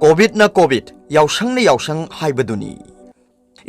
COVID na COVID, yausang na yausang haibaduni.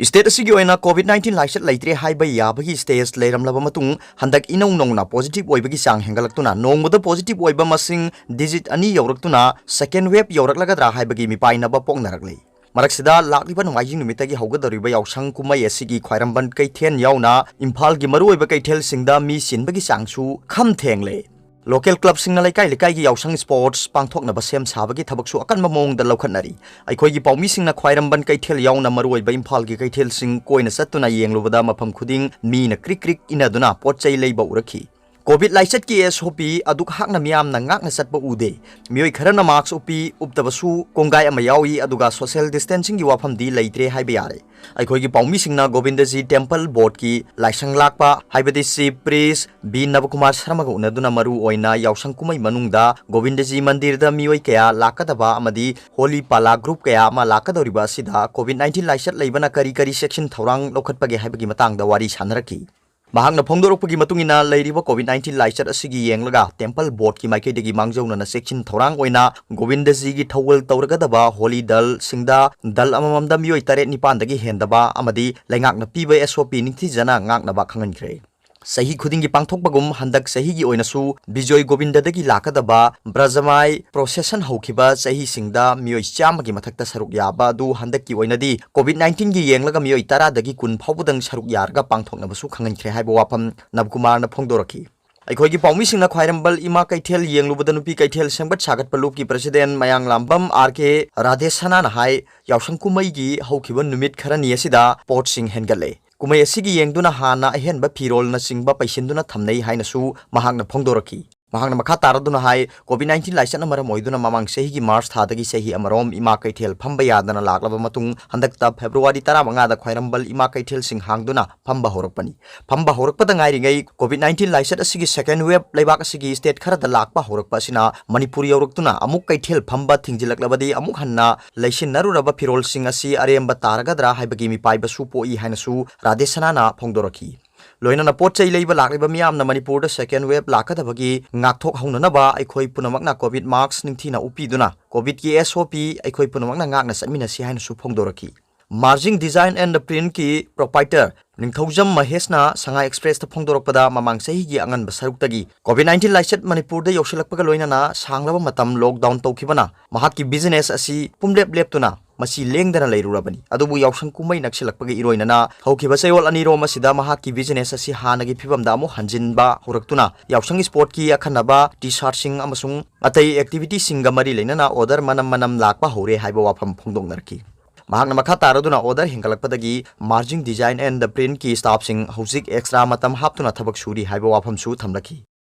State asigi oina COVID-19 laisat laitre haiba yabagi stage leiramlaba matung handak inong nong na positive oibagi sang hengalaktuna nongmoda positive oiba masing digit ani yauraktuna second wave yauraklagadra haibagi mipainaba poknaraklei. Maraksida lakliba nungajing numitagi haugadariba yausang kumai asigi khwairamban kaithen yauna Imphal gi maru oiba kaithel singda mi sinbagi sangsu kham thengle. Local club sing na laikai gi yausang sports pangthok na basem sabagi thabaksu akan mamong da laukhatnari aikhoi gi paumi sing na khwairamban kaithel yauna maroi ba Imphal gi kaithel sing koina satuna yenglubada mafam khuding mi na krik krik inaduna potchai leiba urakhi COVID laisat ki SOP aduk hakna miyam na ngak na satba ude mioi kharana marks upi uptabasu kongai ama yawi aduga social distancing gi wafam di leitre haiba yare aikhoi gi paumi singna Govindaji temple board ki laisang lakpa haibadi si priest B Navakumar Sharma ga unaduna maru oina yausang kumai manungda Govindaji mandir da mioi kaya lakadaba amadi holy pala group kaya ama lakadoriba sida COVID-19 laisat leibana kari kari section thorang lokhatpage haibagi matang da wari sanaraki Mahang na phongdorokpagi matungina leiriba COVID-19 laisat asigi yenglaga temple board ki maikhaidagi mangjauna na section thorang oina Govindaji gi thawal tawragadaba holy dal singda dal amamamda mioi tare nipan dagi hendaba amadi laingak na piba SOP ningthi jana ngak na ba khangankhre Sahi khudingi pangthokpagum handak sahi gi oinasu Bijoy Govindadagi lakadaba Brajamai procession haukiba sahi singda mioi chamagi mathakta saruk yaba du handak ki oinadi COVID-19 gi yenglaga mioi tara dagi kun phawbudang saruk yarga pangthoknabasu khangankhre haiba wafam Navkumar na phongdoraki aikhoi gi paumi singna khwairambal ima kaithel yenglubada nupi kaithel sangbat sagat palup ki president mayang lambam RK Radhesana na hai yausang kumai gi haukiba numit kharani asida pot sing hengale kumai asigi yengduna hana ahenba phirol na singba paisinduna thamnei hainasu mahangna phongdoraki mahangna makha taraduna hai COVID-19 laisana maram oiduna mamang sehi gi March thadagi sehi amarom ima kaithel phamba yadana laklaba matung handakta February 15 da khwairambal ima kaithel sing hangduna phamba horakpada ngai ringai COVID-19 laisat asigi second wave leibak asigi state khara da lakpa horakpa sina Manipuri yauraktuna amuk kaithel phamba thingjilaklabadi amuk hanna leisin naruraba phirol sing asi aremba taragadra haibagi mi paiba su poi hainasu Radhesana na phongdoraki Loina na potchai leiba lakliba miyam na Manipur da second wave lakadabagi ngakthok haunanaba aikhoi punamak na COVID marks ningthina upiduna COVID ki SOP aikhoi punamak na ngak na satmina si haina su phongdoraki Marging design and the print ki proprietor Ningthaujam Mahesna Shanghai Express ta phongdorokpada mamang sahi gi angan basaruk-tagi COVID-19 laisat Manipur da yausilakpaga loina na sanglaba matam lockdown tawkhibana mahakki business asi pumlep leptuna masi lengdana leirurabani adubu yausang kumai naksilakpaga iroina na haukiba sayol aniro masida mahakki business asi hanagi phibamda amu hanjinba horaktuna yausang sport ki akhanaba t-shirt sing amasung atai activity singa mari leinana order manam lakpa hore haiba wafam phongdongnarki Mahangna makha taraduna order hingalakpadagi marging design and the print ki staff sing hosik extra matam haptuna thabak suri haiba wafam su thamlaki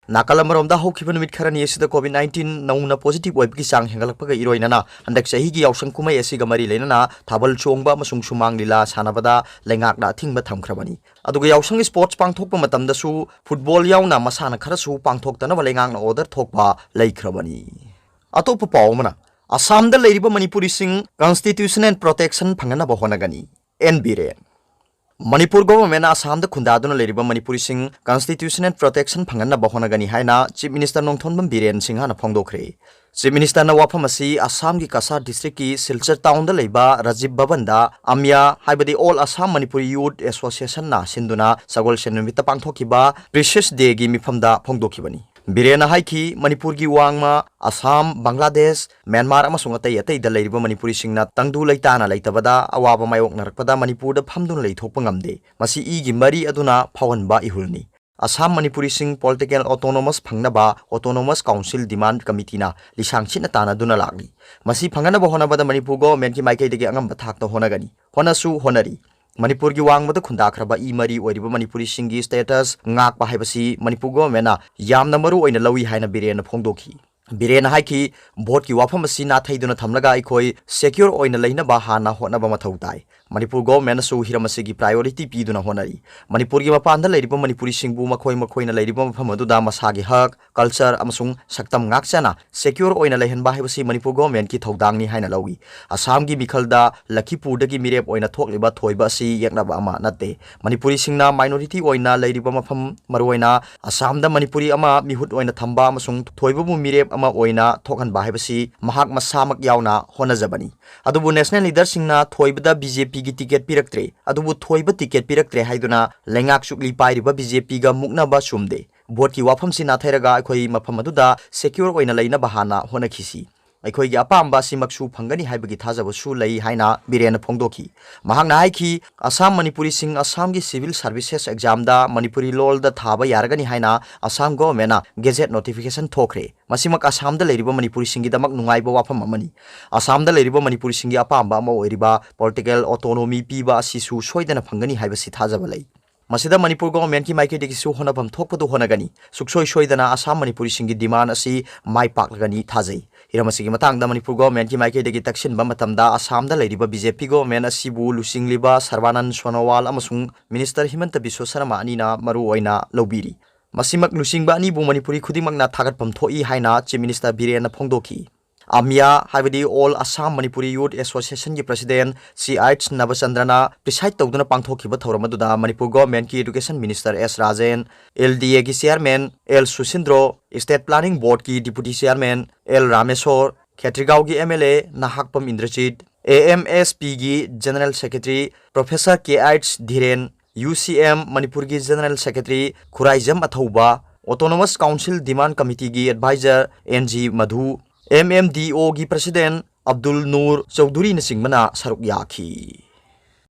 Nakalamromda haukiba numit kharani asida COVID-19 nauna positive oibki sang hingalakpaga iroinana handak sahi gi yausang kumai asiga mari leinana thabal chongba masung sumang lila sanabada lengakna thingba thamkhrabani aduga yausang sports pangthokpa matamda su football yauna masana khara su pangthoktana lengakna order thokpa leikhrabani atopa pawmana Assam-da leiriba Manipuri-sing Constitution and Protection phangana bahonagani NBRE Manipur government Assam-da khundaduna leiriba Manipuri-sing Constitution and Protection phangana bahonagani haina Chief Minister Nongthonbam Biren Singha na phongdokre Chief Minister na wafam asi Assam gi Kasar district ki Silchar town da leiba Rajiv Bhavan da Amya haibadi All Assam Manipuri Youth Association na sinduna sagol senumita pangthokiba Precious Day gi mifamda phongdokibani Birena haiki Manipur gi wangma Assam Bangladesh Myanmar amasung atai da leiriba Manipuri singna tangdu leitana leitabada awaba mayok narakpada Manipur da phamdun leithokpa ngamde masi I gi mari aduna phawanba ihulni Assam Manipuri sing Political Autonomous phangnaba Autonomous Council Demand Committee na lisangchina tana duna lagni masi phangana bahonabada Manipur government ki maikai degi angam bathakta honagani honasu honari Manipur gi wangmada khundakhraba I mari oiriba Manipuri singi status ngakpa haibasi Manipur government na yamna maru oina lawi haina Birena phongdokhi Birena haiki vote ki wafam asi na thaiduna thamlaga aikhoi secure oina leinaba hana hotnaba mathau tai Manipur government su hiramasi priority piduna honari Manipur gi mapanda leiriba Manipuri-singbu makhoi na leiriba mafam aduda masagi hak culture amasung saktam ngakchana secure oina lehenba haibasi Manipur government ki thodang ni haina lawi Assam gi mikhalda Lakhipur dagi mirep oina thokliba thoiba si yaknaba ama natte Manipuri singna minority oina leiriba mafam maruoina Assam-da Manipuri ama mihut oina thamba amasung thoiba bu mirep ama oina thokhanba haibasi mahak masamak yauna honajabani adubu national leader singna thoibada BJP gi ticket piraktre adubu thoiba ticket piraktre haiduna lengak sukli pairiba BJP ga muknaba sumde vote ki wafam sina thairaga akhoi mafam aduda secure oina leina bahana hona khisi akhoi gi apamba simaksu phangani haibagi thajaba su lei haina birena phongdoki mahakna haiki Assam Manipuri sing Assam gi civil services exam da Manipuri lol da thaba yaragani haina Assam government na gazette notification thokre masimak Assam da leiriba Manipuri sing gi damak nungaiba wafam amani Assam da leiriba Manipuri sing gi apamba ama oiriba political autonomy piba asisu soidana phangani haibasi thajaba lei Masida Manipur government ki maike de su honabam thokpadu honagani suksoi soidana Assam Manipuri sing gi demand asi mai paklagani thajai hiramasi gi matang da Manipur government ki maike de taksin ba matamda Assam da leiriba BJP government asibu lusingliba Sarbanan Sonowal amasung minister Himanta Biswa Sarma ani na maru oina lobiri masimak lusingba ani bu Manipuri khudimak na thagatpam thoi haina chief minister Birena phongdoki Amya Havidi All Assam Manipuri Youth Association ki President C.H. Nabachandrana preside tawduna pangthokiba thoramaduda Manipur government ki Education Minister S. Rajan, LDA ki Chairman L. Susindro, State Planning Board ki Deputy Chairman L. Rameswar, Khetrigao ki MLA Nahakpam Indrajit, AMSP ki General Secretary Professor K.H. Dhiren, UCM Manipur ki General Secretary Khuraijam Athauba, Autonomous Council Demand Committee ki Advisor N.G. Madhu, MMDO gi President Abdul Nur Chaudhuri na singmana saruk yaki